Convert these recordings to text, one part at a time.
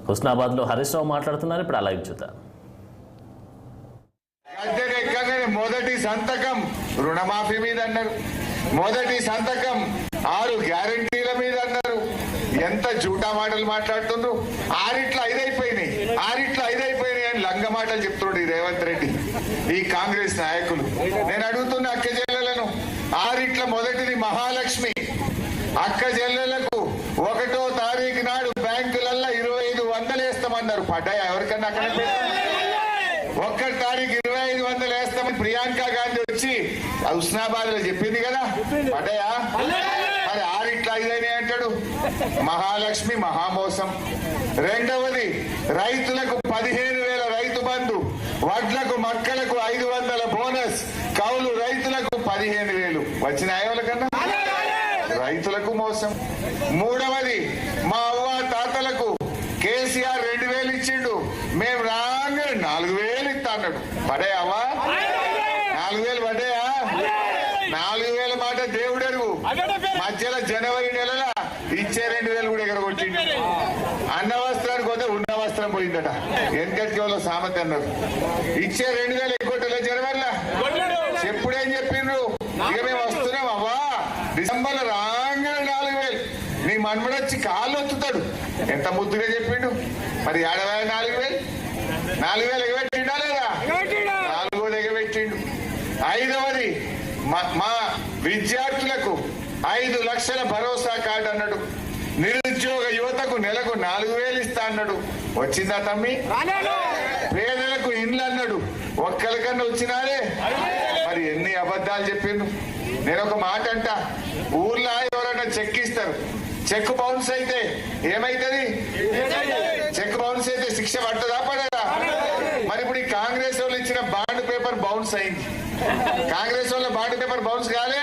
హుస్నాబాద్ లో హరీష్ రావు మాట్లాడుతున్నారు. ఇప్పుడు అలా చూద్దాం. మొదటి సంతకం రుణమాఫీ మీద అన్నారు, మొదటి సంతకం 6 గ్యారంటీల మీద అన్నారు. ఎంత జూటా మాటలు మాట్లాడుతుండ్రు. 6 అయిపోయినాయి అని లంగ మాటలు చెప్తుండ్రు ఈ రేవంత్ రెడ్డి, ఈ కాంగ్రెస్ నాయకులు. నేను అడుగుతున్న అక్క చెల్లెలను, 6 మొదటిది మహాలక్ష్మి. అక్క చెల్లెలకు 1వ తారీఖు నాడు బ్యాంకులల్లో 2500 వేస్తామన్నారు. పడ్డాయా ఎవరికన్నా? అక్కడ 1వ తారీఖు 2500 వేస్తామని ప్రియాంక గాంధీ వచ్చి హుస్నాబాద్ లో చెప్పింది కదా, పడ్డాయా? మరి 6 అయినాయి అంటాడు. మహాలక్ష్మి మహామోసం. రెండవది రైతులకు 15,000 రైతు బంధు, వడ్లకు మక్కలకు 500 బోనస్, కౌలు రైతులకు 15,000 వచ్చినాయి వాళ్ళకన్నా. రైతులకు మోసం. మూడవది మా అవ్వ తాతలకు కేసీఆర్ 2,000 ఇచ్చిండు, మేము రాగానే 4,000 ఇస్తా అన్నాడు. పడేయావా? 4,000 పడ్డాయా? 4,000 మాట దేవుడెరుగు. మధ్యలో జనవరి నెలలో ఇచ్చే 2,000 కూడా ఎక్కడ కొట్టిండు. అన్న వస్త్రానికి పోతే ఉన్న వస్త్రం పోయిందట. వెనకటికి వాళ్ళు సామెత అన్నారు. ఇచ్చే 2,000 ఎగ్గొట్టలే జనవరిలో. ఎప్పుడేం చెప్పిండ్రు? ఇక మేము వస్తున్నాం అవ్వా, డిసెంబర్ రాగానే 4,000. నీ మన్మడొచ్చి కాళ్ళు ఒత్తుతాడు. ఎంత ముద్దుగా చెప్పిండు. మరి 4,000 ఎగబెట్టిండా లేదా? 4 ఎగబెట్టిండు. 5వది మా విద్యార్థులకు 5 లక్షల భరోసా కార్డు అన్నాడు. నిరుద్యోగ యువతకు నెలకు 4,000 ఇస్తా అన్నాడు. వచ్చిందా తమ్మి? పేదలకు ఇండ్లు అన్నాడు. ఒక్కరికన్నా వచ్చినారే. మరి ఎన్ని అబద్ధాలు చెప్పిండు. నేను ఒక మాట అంట, ఊర్లో ఎవరైనా చెక్ ఇస్తారు, చెక్ బౌన్స్ అయితే ఏమైతుంది? చెక్ బౌన్స్ అయితే శిక్ష పట్టదా పడదా? మరి ఇప్పుడు ఈ కాంగ్రెస్ వాళ్ళు ఇచ్చిన బాండ్ పేపర్ బౌన్స్ అయింది. కాంగ్రెస్ వాళ్ళ బాండ్ పేపర్ బౌన్స్ కాలే.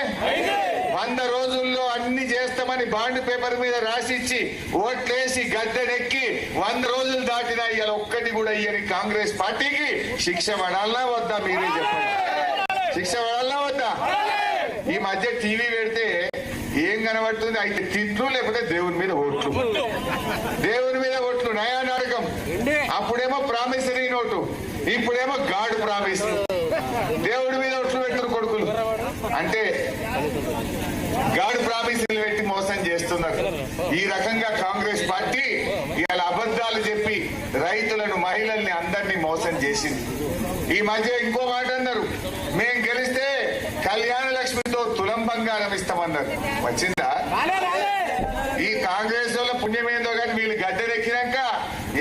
100 రోజుల్లో అన్ని చేస్తామని బాండ్ పేపర్ మీద రాసిచ్చి ఓట్లేసి గద్దెనెక్కి 100 రోజులు దాటినా ఇవాళ ఒక్కటి కూడా ఇయ్యని కాంగ్రెస్ పార్టీకి శిక్ష పడాలనా వద్దా? మీరే చెప్పండి. శిక్ష పడాలనా వద్దా? ఈ మధ్య టీవీ పెడితే ఏం కనబడుతుంది? అయితే తిట్లు, లేకపోతే దేవుని మీద ఓట్లు. దేవుని మీద ఓట్లు నయా నాటకం. అప్పుడేమో ప్రామిసరీ నోటు, ఇప్పుడేమో గాడ్ ప్రామిస్. దేవుడి మీద ఓట్లు పెట్టిన కొడుకులు అంటే గాడ్ ప్రామిసులు పెట్టి మోసం చేస్తున్నారు. ఈ రకంగా కాంగ్రెస్ పార్టీ ఇవాళ అబద్ధాలు చెప్పి రైతులను, మహిళల్ని అందరినీ మోసం చేసింది. ఈ మధ్య ఇంకో మాట అన్నారు, మేం గెలిస్తే కళ్యాణ లక్ష్మితో తులం బంగారం ఇస్తామన్నారు. వచ్చిందా? ఈ కాంగ్రెస్ వాళ్ళ పుణ్యమేందో కానీ వీళ్ళు గద్దెనెక్కినాక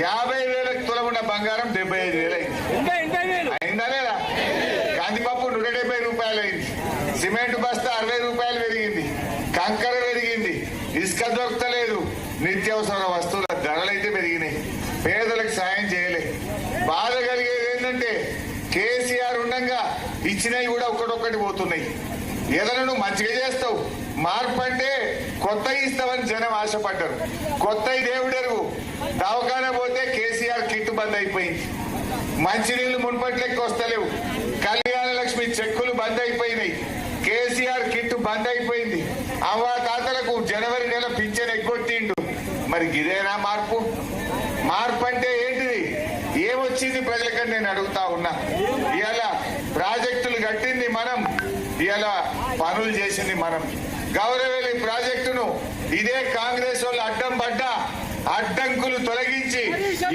50,000 తులం ఉన్న బంగారం 75,000 అయింది. అయిందా లేదా? కందిపప్పు 170 రూపాయలు అయింది. సిమెంట్ బస్తా 60 రూపాయలు పెరిగింది. కంకర పెరిగింది. ఇసుక దొరకలేదు. నిత్యావసర వస్తువుల ధరలైతే పెరిగినాయి. పేదలకు సాయం చేయలే. బాధ కలిగేది ఏంటంటే కేసీఆర్ ఉండగా ఇచ్చినవి కూడా ఒక్కటొక్కటి పోతున్నాయి. ఏదైనా నువ్వు మంచిగా చేస్తావు, మార్పు అంటే కొత్త ఇస్తావని జనం ఆశపడ్డారు. కొత్త దేవుడెరుగు. దవాఖానా పోతే కేసీఆర్ కిట్ బంద్ అయిపోయింది. మంచినీళ్లు మున్పట్లెక్క వస్తలేవు. కళ్యాణ లక్ష్మి చెక్కులు బంద్ అయిపోయినాయి. కేసీఆర్ కిట్ బంద్ అయిపోయింది. అవ్వ తాతలకు జనవరి నెల పింఛన్ ఎగ్గొట్టిండు. మరి ఇదేనా మార్పు? మార్పు అంటే ఏంటిది? ఏమొచ్చింది ప్రజలకని నేను అడుగుతా ఉన్నా. ఇవాళ ప్రాజెక్టులు కట్టింది మనం, ఇవాళ పనులు చేసింది మనం. గౌరవేలి ప్రాజెక్టును ఇదే కాంగ్రెస్ వాళ్ళు అడ్డం పడ్డా అడ్డంకులు తొలగించి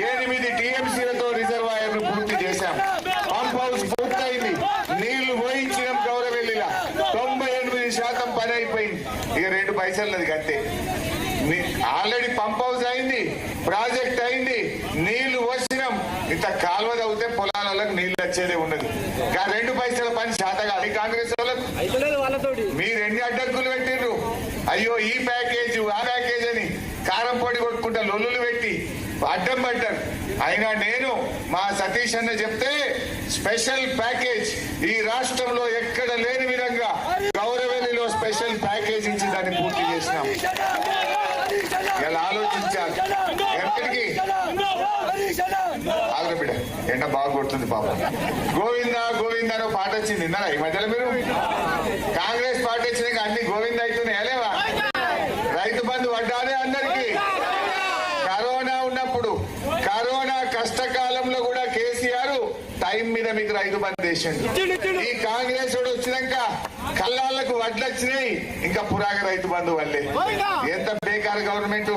8 టీఎంసీలతో రిజర్వాయర్లు పూర్తి చేశాం. పంప్ హౌస్ పూర్తయింది. నీళ్లు పోయించినాం. గౌరవేలిలా 98% పని అయిపోయింది. ఇక 2 పైసలు అంతే. ఆల్రెడీ పంప్ హౌస్ అయింది, ప్రాజెక్ట్ అయింది, నీళ్లు వచ్చినాం. ఇంత కాలువ తవ్వితే పొలాలకు నీళ్లు వచ్చేదే ఉన్నది. 2 పైసల పని శాతగా కాంగ్రెస్ వాళ్ళకు. మీరు ఎన్ని అడ్డంకులు పెట్టిండ్రు. అయ్యో ఈ ప్యాకేజ్ ఆ ప్యాకేజ్ అని కారం పొడి కొట్టుకుంటా లొల్లులు పెట్టి అడ్డం పడ్డారు. అయినా నేను మా సతీష్ అన్న చెప్తే స్పెషల్ ప్యాకేజ్ ఈ రాష్ట్రంలో ఎక్కడ లేని విధంగా గౌరవేలిలో స్పెషల్ ప్యాకేజ్ ఇచ్చి దాన్ని పూర్తి చేసినాం. ఇలా ఆలోచించాలి. ఎక్కడికి ఆగ్రబిడ ఎండ బాగా కొడుతుంది పాపం. గోవిందా గోవిందా అని పాట వచ్చింది విన్నారా ఈ మధ్యలో మీరు? కాంగ్రెస్ పార్టీ వచ్చినాక అన్ని గోవింద అవుతున్నాయా లేవా? రైతు బంధు పడ్డానే అందరికి. కరోనా ఉన్నప్పుడు రైతు బంధు చేసిండు. ఈ కాంగ్రెస్ వాడు వచ్చినాక కళ్ళాళ్లకు వడ్లు వచ్చినాయి, ఇంకా పురాగ రైతు బంధు వల్లే. ఎంత బేకారు గవర్నమెంట్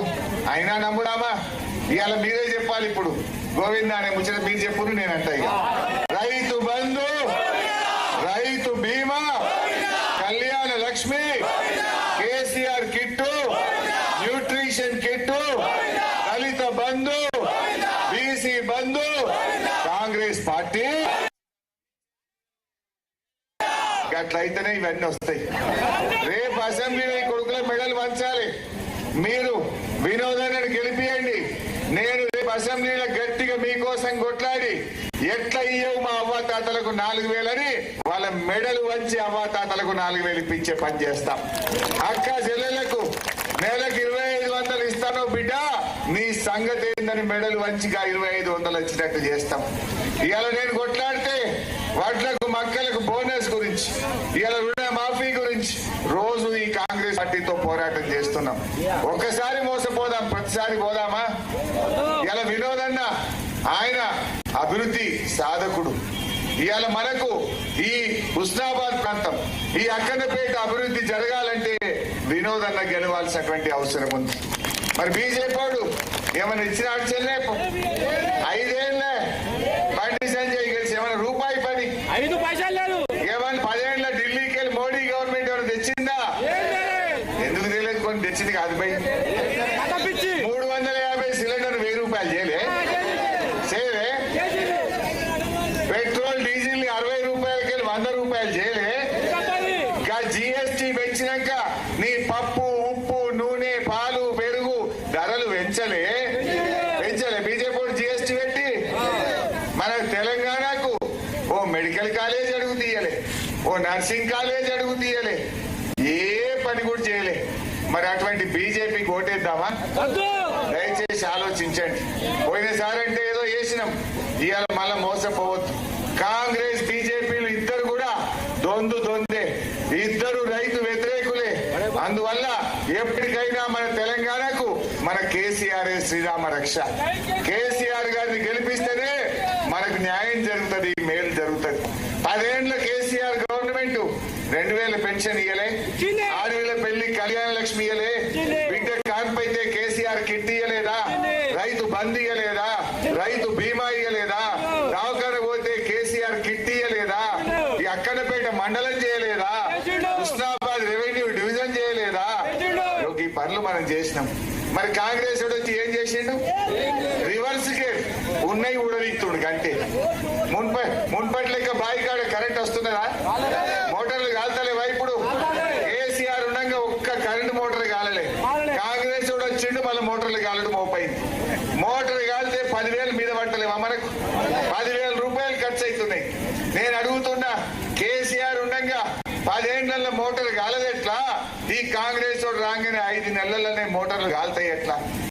అయినా నమ్ముడామా? ఇవాళ మీరే చెప్పాలి. ఇప్పుడు గోవింద అనే ముచ్చట మీరు చెప్పును, నేనంట ఇక Rythu Bandhu, Rythu Bima, Kalyana Lakshmi, KCR kit, nutrition kit, Dalit Bandhu, BC Bandhu. Congress party అట్లయితేనే ఇవన్నీ వస్తాయి. రేపు అసెంబ్లీలో ఈ కొడుకుల మెడల్ వంచాలి. మీరు వినోదాన్ని గెలిపియండి. నేను రేపు అసెంబ్లీలో గట్టిగా మీకోసం కొట్లాడి ఎట్లా ఇయ్యవు మా అవ్వాతాతలకు 4,000 అని వాళ్ళ మెడలు వంచి అవ్వాతాతలకు 4,000 ఇప్పించే పని చేస్తాం. అక్క చెల్లెలకు నెలకు 2,500 ఇస్తాను బిడ్డ, నీ సంగతి ఏందని మెడలు వంచిగా 2,500 వచ్చినట్టు చేస్తాం. ఇవాళ నేను కొట్లాడితే వడ్లకు మక్కలకు బోనస్ గురించి, ఇవాళ రుణ మాఫీ గురించి రోజు ఈ కాంగ్రెస్ పార్టీతో పోరాటం చేస్తున్నాం. ఒక్కసారి మోసపోదాం, ప్రతిసారి పోదామా? ఇలా వినోదన్న ఆయన అభివృద్ధి సాధకుడు. ఇవాళ మనకు ఈ హుస్నాబాద్ ప్రాంతం, ఈ అక్కన్నపేట అభివృద్ధి జరగాలంటే వినోదన్న గెలవాల్సినటువంటి అవసరం ఉంది. మరి బీజేపీ వాడు ఏమైనా ఇచ్చినాడు చెల్లె? 5 ఏళ్ళే బండి సంజయ్ గెలిచి ఏమైనా రూపాయి పని 5 పైసలు లేదు. ఏమైనా 10 ఏళ్ళ ఢిల్లీకి వెళ్ళి మోడీ గవర్నమెంట్ ఏమైనా తెచ్చిందా? ఎందుకు తెలియదు, కొన్ని తెచ్చింది కాదు పై. 350 సిలిండర్ 1000 రూపాయలు చేయలే. పెట్రోల్ డీజిల్ 60 రూపాయలకి 100 రూపాయలు చేయలే. జిఎస్టీ పెంచినాక నీ పప్పు, ఉప్పు, నూనె, పాలు, పెరుగు ధరలు పెంచలే. బీజేపీ జిఎస్టీ పెట్టి మన తెలంగాణకు ఓ మెడికల్ కాలేజ్ అడుగు తీయలే, ఓ నర్సింగ్ కాలేజ్ అడుగు తీయలే, ఏ పని కూడా చేయలే. మరి అటువంటి బీజేపీకి ఓటేద్దామా? దయచేసి ఆలోచించండి. పోయినసారి అంటే ఏదో చేసినాం, ఇవాళ మళ్ళా మోసపోవద్దు. కాంగ్రెస్ బీజేపీలు ఇద్దరు కూడా దొందే, ఇద్దరు రైతు వ్యతిరేకులే. అందువల్ల ఎప్పటికైనా మన తెలంగాణకు మన కేసీఆర్ శ్రీరామ రక్ష. కేసీఆర్ గారిని గెలిపిస్తేనే మనకు న్యాయం జరుగుతుంది, మేలు జరుగుతుంది. 10 ఏళ్ల కేసీఆర్ గవర్నమెంట్ 2,000 పెన్షన్ ఇయ్యలే, 6,000 పెళ్లి కళ్యాణ లక్ష్మి ఇయ్యలే, బిడ్డ కాన్పైతే కేసీఆర్ కిట్ ఇయ్యలేదా, రైతు బంద్ ఇయ్యలేదా, రైతు బీమా ఇయ్యలేదా, దవాఖాన పోతే కేసీఆర్ కిట్ ఇయ్యలేదా, ఈ అక్కన్నపేట మండలం చేయలేదా, హుస్నాబాద్ రెవెన్యూ డివిజన్ చేయలేదా? ఈ పనులు మనం చేసినాం. మరి కాంగ్రెస్ వచ్చి ఏం చేసిండు? రివర్స్ కే ఉన్నాయి ఉడవిత్తుడు కంటే. మున్పటి లెక్క బాయికాడ కరెంట్ వస్తున్నదా? మోటార్లు కాల్తలేవా? ఇప్పుడు కేసీఆర్ ఉండగా ఒక్క కరెంట్ మోటార్ కాలలే. కాంగ్రెస్ వచ్చిండు, మళ్ళీ మోటార్లు కాలడం మోపైంది. మోటార్ కాలితే 10,000 మీద పట్టలేవా? మనకు 10,000 రూపాయలు ఖర్చు అవుతున్నాయి. నేను అడుగుతున్నా, కేసీఆర్ ఉండగా 10 ఏళ్లలో మోటార్ కాలదెట్లా? ఈ కాంగ్రెస్ రాగానే 5 నెలలనే మోటార్లు కాలుతాయి ఎట్లా?